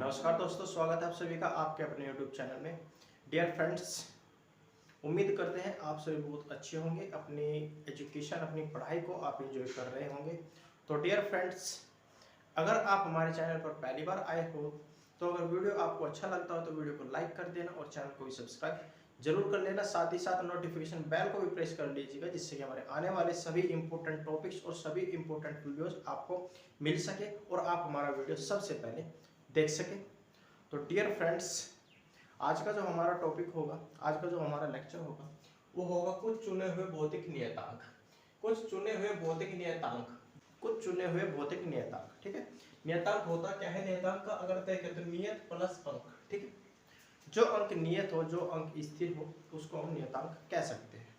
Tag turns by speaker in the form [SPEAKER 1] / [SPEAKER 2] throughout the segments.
[SPEAKER 1] नमस्कार दोस्तों, स्वागत है आप सभी का आपके अपने YouTube चैनल में। डियर फ्रेंड्स, उम्मीद करते हैं आप सभी बहुत अच्छे होंगे, अपनी एजुकेशन अपनी पढ़ाई को आप एंजॉय कर रहे होंगे। तो डियर फ्रेंड्स, अगर आप हमारे चैनल पर पहली बार आए हो तो अगर वीडियो आपको अच्छा लगता हो तो वीडियो को लाइक कर देना और चैनल को भी सब्सक्राइब जरूर कर लेना। साथ ही साथ नोटिफिकेशन बेल को भी प्रेस कर लीजिएगा, जिससे कि हमारे आने वाले सभी इंपॉर्टेंट टॉपिक्स और सभी इंपॉर्टेंट वीडियोस आपको मिल सके और आप हमारा वीडियो सबसे पहले देख सके। तो डियर फ्रेंड्स, आज का जो हमारा टॉपिक होगा, आज का जो हमारा लेक्चर होगा वो होगा कुछ चुने हुए भौतिक नियतांक। कुछ चुने हुए भौतिक नियतांक, कुछ चुने हुए भौतिक नियतांक। ठीक है, नियतांक होता क्या है? नियतांक का अगर तय कहते हैं नियत प्लस अंक। ठीक है, जो अंक नियत हो, जो अंक स्थिर हो, उसको हम नियतांक कह सकते हैं।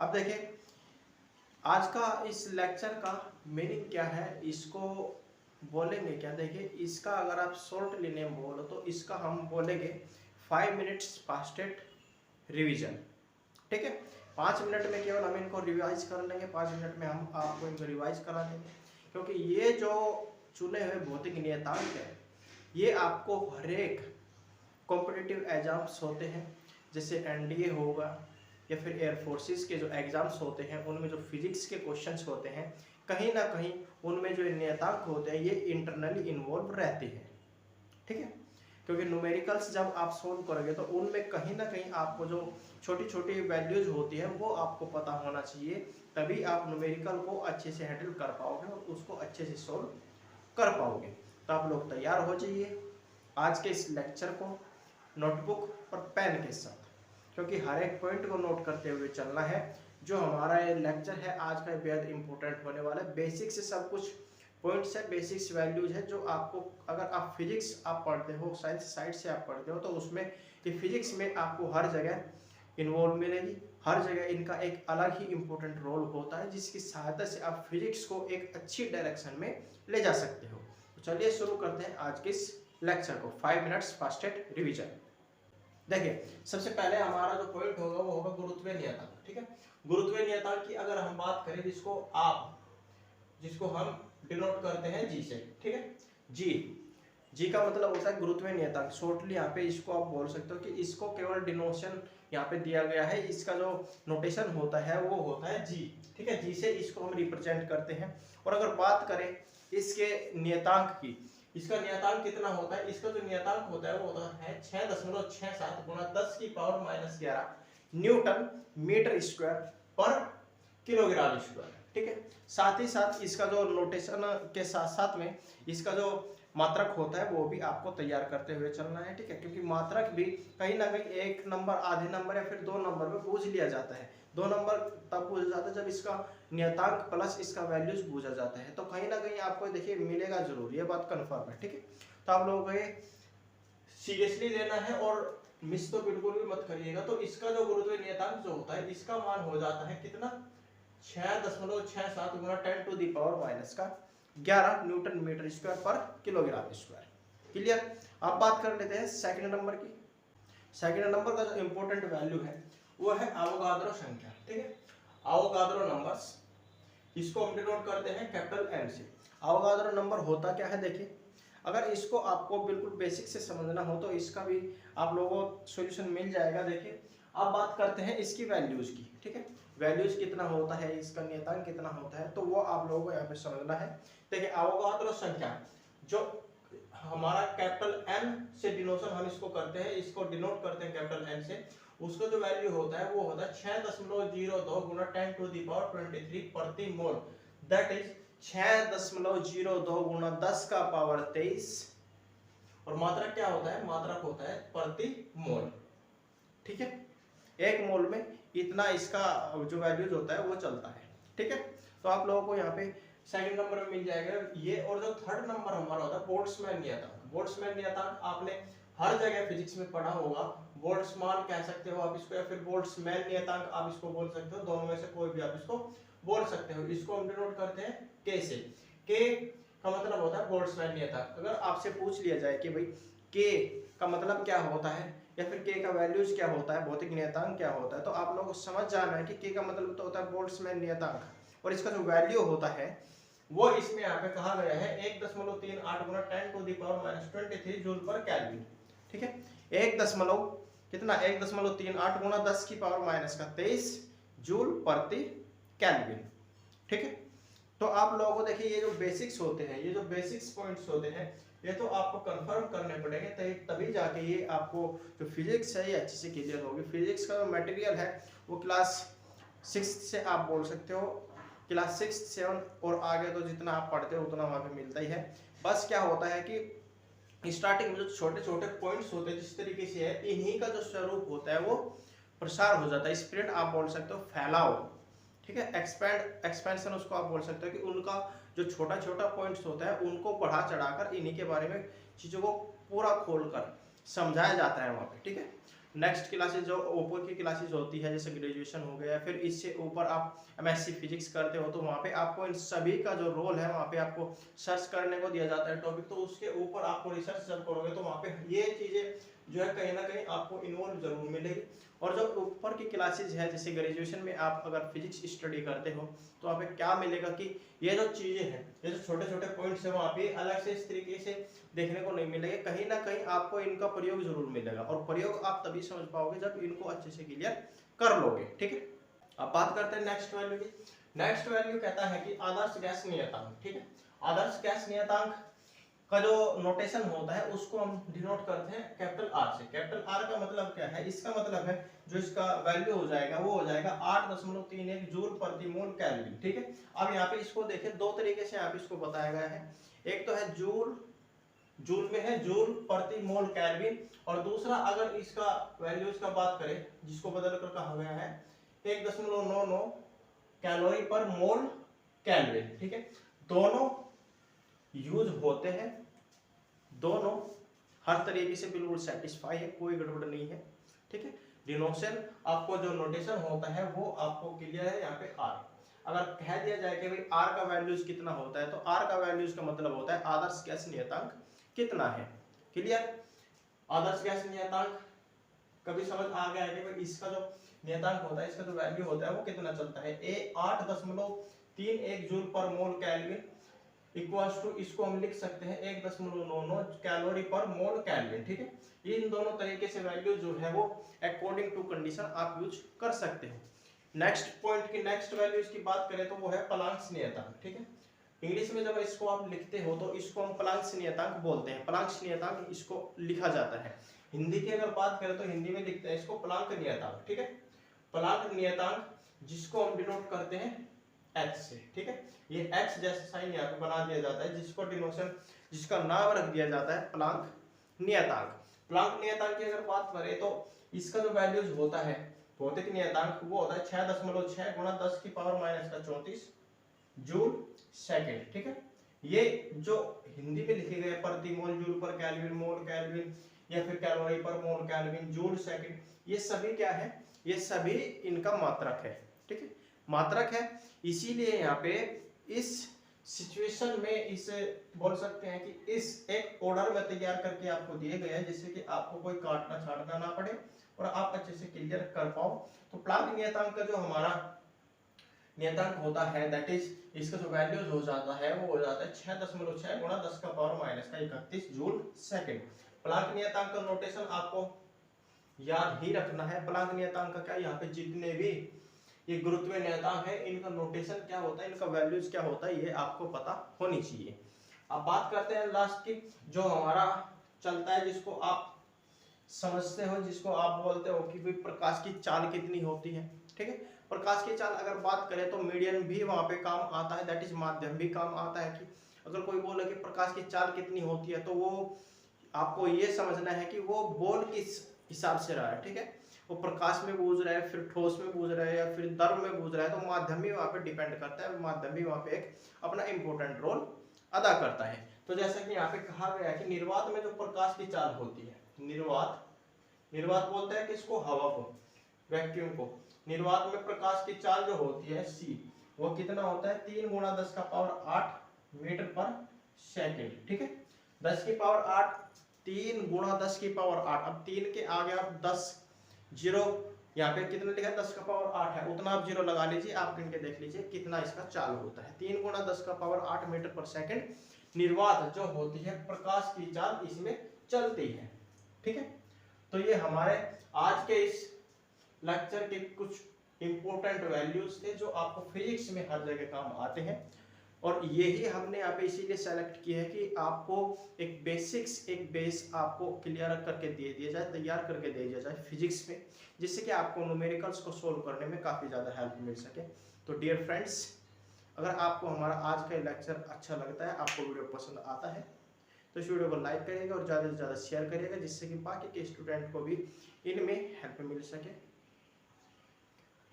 [SPEAKER 1] अब देखिए, आज का इस लेक्चर का मीनिंग क्या है, इसको बोलेंगे क्या? देखिए, इसका अगर आप शॉर्टली नेम बोलो तो इसका हम बोलेंगे 5 मिनट्स फास्टेड रिवीजन। ठीक है, 5 मिनट में केवल हम इनको रिवाइज कर लेंगे, 5 मिनट में हम आपको इनको रिवाइज करा देंगे। क्योंकि ये जो चुने हुए भौतिक नियतांक है, ये आपको हर एक कॉम्पिटिटिव एग्जाम्स होते हैं, जैसे एनडीए होगा या फिर एयरफोर्सेस के जो एग्जाम्स होते हैं, उनमें जो फिजिक्स के क्वेश्चंस होते हैं, कहीं ना कहीं उनमें जो नियतांक होते हैं ये इंटरनली इन्वॉल्व रहते हैं। ठीक है, क्योंकि न्यूमेरिकल्स जब आप सोल्व करोगे तो उनमें कहीं ना कहीं आपको जो छोटी छोटी वैल्यूज होती है वो आपको पता होना चाहिए, तभी आप न्यूमेरिकल को अच्छे से हैंडल कर पाओगे और उसको अच्छे से सोल्व कर पाओगे। तो आप लोग तैयार हो जाइए आज के इस लेक्चर को नोटबुक और पेन के साथ, क्योंकि हर एक पॉइंट को नोट करते हुए चलना है। जो हमारा ये लेक्चर है आज का बेहद इंपॉर्टेंट होने वाला है। बेसिक से सब कुछ पॉइंट्स है, बेसिक्स वैल्यूज है, जो आपको अगर आप फिजिक्स आप पढ़ते हो, साइंस साइड से आप पढ़ते हो, तो उसमें ये फिजिक्स में आपको हर जगह इन्वॉल्व मिलेगी। हर जगह इनका एक अलग ही इंपॉर्टेंट रोल होता है, जिसकी सहायता से आप फिजिक्स को एक अच्छी डायरेक्शन में ले जा सकते हो। तो चलिए शुरू करते हैं आज के इस लेक्चर को, 5 मिनट्स फास्टेड रिवीजन। देखिए, सबसे पहले हमारा जो पॉइंट होगा वो होगा गुरुत्वीय नियतांक। ठीक है, गुरुत्वीय नियतांक की अगर हम बात करें, जिसको हम डिनोट करते हैं जी से। ठीक है, जी का मतलब होता है गुरुत्वीय नियतांक। शॉर्टली यहाँ पे इसको आप बोल सकते हो कि इसको केवल डिनोशन यहाँ पे दिया गया है, इसका जो नोटेशन होता है वो होता है जी। ठीक है, जी से इसको हम रिप्रेजेंट करते हैं। और अगर बात करें इसके नियतांक की, इसका नियतांक कितना होता है? इसका जो नियतांक होता है वो होता है 6.67 गुणा 10 की पावर -11 न्यूटन मीटर स्क्वायर पर किलोग्राम स्क्वायर। ठीक है, साथ ही साथ इसका जो नोटेशन के साथ साथ में इसका जो मात्रक होता है वो भी आपको तैयार करते हुए चलना है। ठीक है, क्योंकि मात्रक भी कहीं ना कहीं एक नंबर, आधे नंबर या फिर 2 नंबर में पूछ लिया जाता है। 2 नंबर तब पूछा जाता है जब इसका नियतांक प्लस इसका वैल्यूज पूछा जाता है, तो कहीं ना कहीं आपको देखिए मिलेगा जरूर, ये बात कंफर्म है। ठीक है, तो आप लोगों को ये सीरियसली लेना है और मिस तो बिल्कुल भी मत करिएगा। तो इसका जो गुरुत्वीय नियतांक जो होता है, इसका मान हो जाता है कितना? 6.67 गुणा 10⁻⁻11 न्यूटन मीटर स्क्वायर पर किलोग्राम स्क्वायर। क्लियर? अब बात कर लेते हैं सेकंड नंबर की। सेकंड नंबर का जो इंपॉर्टेंट वैल्यू है वो है अवोगाद्रो संख्या। ठीक है, अवोगाद्रो नंबर्स, इसको हम डिनोट करते हैं कैपिटल एन से। अवोगाद्रो नंबर होता क्या है? देखिए, अगर इसको आपको बिल्कुल बेसिक से समझना हो तो इसका भी आप लोगों को सॉल्यूशन मिल जाएगा। देखिए, अब बात करते हैं इसकी वैल्यूज की। ठीक है, वैल्यूज कितना होता है, इसका नियतांक कितना होता है, तो वो आप लोगों को यहाँ पे समझना है। देखिए, अवोगाद्रो संख्या जो हमारा कैपिटल एन से डिनोशन हम इसको करते हैं, इसको डिनोट करते हैं कैपिटल एन से, उसका जो वैल्यू होता है वो होता है 6.02 गुणा 10⁻23 प्रति मोल। दैट इज 6.02 गुणा 10 का पावर 23। और मात्रक क्या होता है? मात्रक होता है प्रति मोल। ठीक है, एक मोल में इतना इसका जो वैल्यूज होता है वो चलता है। ठीक है, तो आप लोगों को यहाँ पे सेकंड नंबर में मिल जाएगा ये। और जो थर्ड नंबर हमारा होता है बोल्ट्जमैन नियतांक। बोल्ट्जमैन नियतांक आपने हर जगह फिजिक्स में पढ़ा होगा। बोल्ट्जमान कह सकते हो आप इसको, या फिर बोल्ट्जमैन नियतांक आप इसको बोल सकते हो, दोनों में से कोई भी आप इसको बोल सकते हो। इसको हम डिनोट करते हैं के से। के का मतलब होता है बोल्ट्जमैन नियतांक। अगर आपसे पूछ लिया जाए कि भाई के का मतलब क्या होता है या फिर के का वैल्यूज क्या होता है, भौतिक नियतांक क्या होता है, तो आप लोगों को समझ जाना है कि के का मतलब तो होता है बोल्ट्जमैन नियतांक, और इसका जो वैल्यू होता है वो इसमें यहाँ पे कहा गया है 1.38 गुना 10⁻⁻23 जूल पर केल्विन। ठीक है, 1 दशमलव कितना 1.38 गुना 10⁻⁻23 जूल प्रति केल्विन। ठीक है, तो आप लोगों को देखिए ये जो बेसिक्स होते हैं, ये जो बेसिक्स पॉइंट्स होते हैं, ये तो आपको कंफर्म करने पड़ेंगे, तभी जाके ये आपको जो फिजिक्स है ये अच्छे से क्लियर होगी। फिजिक्स का जो मटेरियल है वो क्लास 6 से आप बोल सकते हो, क्लास 6, 7 और आगे तो जितना आप पढ़ते हो उतना वहाँ पे मिलता ही है। बस क्या होता है कि स्टार्टिंग में जो छोटे छोटे पॉइंट्स होते हैं जिस तरीके से है, इन्हीं का जो स्वरूप होता है वो प्रसार हो जाता है, स्प्रेड आप बोल सकते हो, फैलाव। ठीक है, एक्सपेंशन उसको आप बोल सकते हो कि उनका जो छोटा छोटा पॉइंट्स होता है उनको बढ़ा चढ़ाकर इन्हीं के बारे में चीज़ों को पूरा खोलकर समझाया जाता है वहाँ पे। ठीक है, नेक्स्ट क्लासेस जो ऊपर की क्लासेस होती है जैसे ग्रेजुएशन हो गया, फिर इससे ऊपर आप एमएससी फिजिक्स करते हो तो वहाँ पे आपको इन सभी का जो रोल है वहाँ पे आपको सर्च करने को दिया जाता है टॉपिक, तो उसके ऊपर आपको रिसर्च जब करोगे तो वहाँ पे ये चीज़ें जो है कहीं ना कहीं आपको इन्वॉल्व जरूर मिलेगी। और जो ऊपर की क्लासेज है जैसे ग्रेजुएशन में आप अगर फिजिक्स स्टडी करते हो तो वहाँ पे क्या मिलेगा कि ये जो चीज़ें हैं, ये जो छोटे छोटे पॉइंट्स है वहाँ पे अलग से इस तरीके से देखने को नहीं मिलेंगे, कहीं ना कहीं आपको इनका प्रयोग जरूर मिलेगा, और प्रयोग आप तभी समझ पाओगे जब इनको अच्छे से क्लियर कर लोगे। ठीक है, अब बात करते हैं नेक्स्ट वैल्यू की। नेक्स्ट वैल्यू कहता है कि आदर्श गैस नियतांक। ठीक है, आदर्श गैस नियतांक का जो नोटेशन होता है उसको हम डिनोट करते हैं कैपिटल आर से। कैपिटल आर का मतलब क्या है, इसका मतलब है जो इसका वैल्यू हो जाएगा वो हो जाएगा 8.31 जूल प्रति मोल केल्विन। ठीक है, अब यहाँ पे इसको देखें, दो तरीके से यहाँ पे इसको बताया गया है, एक तो है जूल में है जूल प्रति मोल केल्विन, और दूसरा अगर इसका वैल्यूज का बात करें जिसको बदल कर कहा गया है 1.99 कैलोरी पर मोल केल्विन। ठीक है, दोनों यूज होते हैं, दोनों हर तरीके से बिल्कुल सेटिस्फाई है, कोई गड़बड़ नहीं है। ठीक है, डिनोशन आपको जो नोटेशन होता है वो आपको क्लियर है यहाँ पे आर। अगर कह दिया जाए कि भाई आर का वैल्यूज कितना होता है, तो आर का वैल्यूज का मतलब होता है आदर्श गैस नियतांक कितना है। क्लियर, आदर्श गैस नियतांक कभी समझ आ गया है कि भाई इसका जो नियतांक होता है, इसका जो वैल्यू होता है वो कितना चलता है, 8.31 जूल पर मोल केल्विन इक्वल्स टू, इसको हम लिख सकते हैं 1.99 कैलोरी पर मोल केल्विन। ठीक है, इन दोनों तरीके से वैल्यू जो है वो अकॉर्डिंग टू कंडीशन आप यूज कर सकते हो। नेक्स्ट पॉइंट की नेक्स्ट वैल्यू इसकी बात करें तो वो है प्लांक्स नियतांक। ठीक है, इंग्लिश में जब इसको आप लिखते हो तो इसको हम प्लांक्स नियतांक बोलते हैं, प्लांक्स नियतांक इसको लिखा जाता है। हिंदी की अगर बात करें तो हिंदी में लिखते हैं इसको प्लांक नियतांक। ठीक है, प्लांक नियतांक जिसको हम डिनोट करते हैं एच से। ठीक है, ये एच जैसा साइन यहाँ पे बना दिया जाता है, जिसको डिनोशन जिसका नाम रख दिया जाता है प्लांक नियतांक। प्लांक नियतांक की अगर बात करें तो इसका जो वैल्यूज होता है भौतिक नियतांक वो होता है 6.6 गुणा 10⁻⁻34 जूल सेकंड। ठीक है, ये जो हिंदी में लिखे गए प्रति mole joule per kelvin, mole kelvin या फिर कैलोरी पर मोल केल्विन, जूल सेकंड, ये सभी क्या है, ये सभी इनका मात्रक है। ठीक है, मात्रक है, इसीलिए यहाँ पे इस सिचुएशन में इसे बोल सकते हैं कि इस एक ऑर्डर में तैयार करके आपको दिए गए हैं जिससे कि आपको कोई काटना छाटना ना पड़े और आप अच्छे से क्लियर कर पाओ। तो प्लांक नियतांक का जो हमारा नियतांक होता है दैट इज, इसका जो वैल्यूज हो जाता है वो हो जाता है 6.6 गुणा 10⁻⁻31 जूल सेकंड। प्लांक नियतांक का नोटेशन आपको याद ही रखना है। प्लांक नियतांक का क्या, यहाँ पे जितने भी ये गुरुत्वीय नियतांक है इनका नोटेशन क्या होता है, इनका वैल्यूज क्या होता है, ये आपको पता होनी चाहिए। अब बात करते हैं लास्ट की, जो हमारा चलता है जिसको आप समझते हो, जिसको आप बोलते हो कि भाई प्रकाश की चाल कितनी होती है। ठीक है, प्रकाश की चाल अगर बात करें तो मीडियन भी वहां पे काम आता है, दैट इज माध्यम भी काम आता है। कि अगर कोई बोले कि प्रकाश की चाल कितनी होती है तो वो आपको ये समझना है कि वो बोल किस हिसाब से रहा है। ठीक है, वो प्रकाश में बूझ रहा है, फिर ठोस में बूझ रहा है या फिर द्रव में बूझ रहा है, तो माध्यम भी वहाँ पे डिपेंड करता है, माध्यम भी वहाँ पे एक अपना इंपॉर्टेंट रोल अदा करता है। तो जैसा कि यहाँ पे कहा गया है कि निर्वात में जो प्रकाश की चाल होती है, निर्वात बोलते हैं किसको, हवा को, वैक्यूम को। निर्वात में प्रकाश की चाल जो होती है c, वो कितना होता है 3 × 10⁸ मीटर पर सेकेंड। ठीक है, 10⁸ 3 × 10⁸। अब 3 के आगे आप 10 जीरो यहाँ पे कितना लिखा है 10 का पावर 8 है, उतना आप जीरो लगा लीजिए, आप गिन के देख लीजिए कितना इसका चाल होता है। 3 गुणा 10 का पावर 8 मीटर पर सेकंड निर्वात जो होती है प्रकाश की चाल इसमें चलती है। ठीक है, तो ये हमारे आज के इस लेक्चर के कुछ इंपॉर्टेंट वैल्यूज थे जो आपको फिजिक्स में हर जगह काम आते हैं, और यही हमने यहाँ पे इसीलिए सेलेक्ट किया है कि आपको एक बेसिक्स, एक बेस आपको क्लियर करके दे दिया जाए, तैयार करके दे दिया जाए फिजिक्स में, जिससे कि आपको न्यूमेरिकल्स को सोल्व करने में काफ़ी ज़्यादा हेल्प मिल सके। तो डियर फ्रेंड्स, अगर आपको हमारा आज का लेक्चर अच्छा लगता है, आपको वीडियो पसंद आता है, तो इस वीडियो को लाइक करिएगा और ज़्यादा से ज़्यादा शेयर करिएगा, जिससे कि बाकी के स्टूडेंट को भी इनमें हेल्प मिल सके।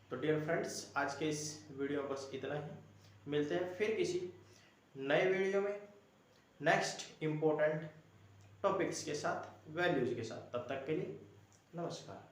[SPEAKER 1] तो डियर फ्रेंड्स, आज के इस वीडियो में बस इतना ही। मिलते हैं फिर किसी नए वीडियो में नेक्स्ट इम्पोर्टेंट टॉपिक्स के साथ, वैल्यूज के साथ। तब तक के लिए नमस्कार।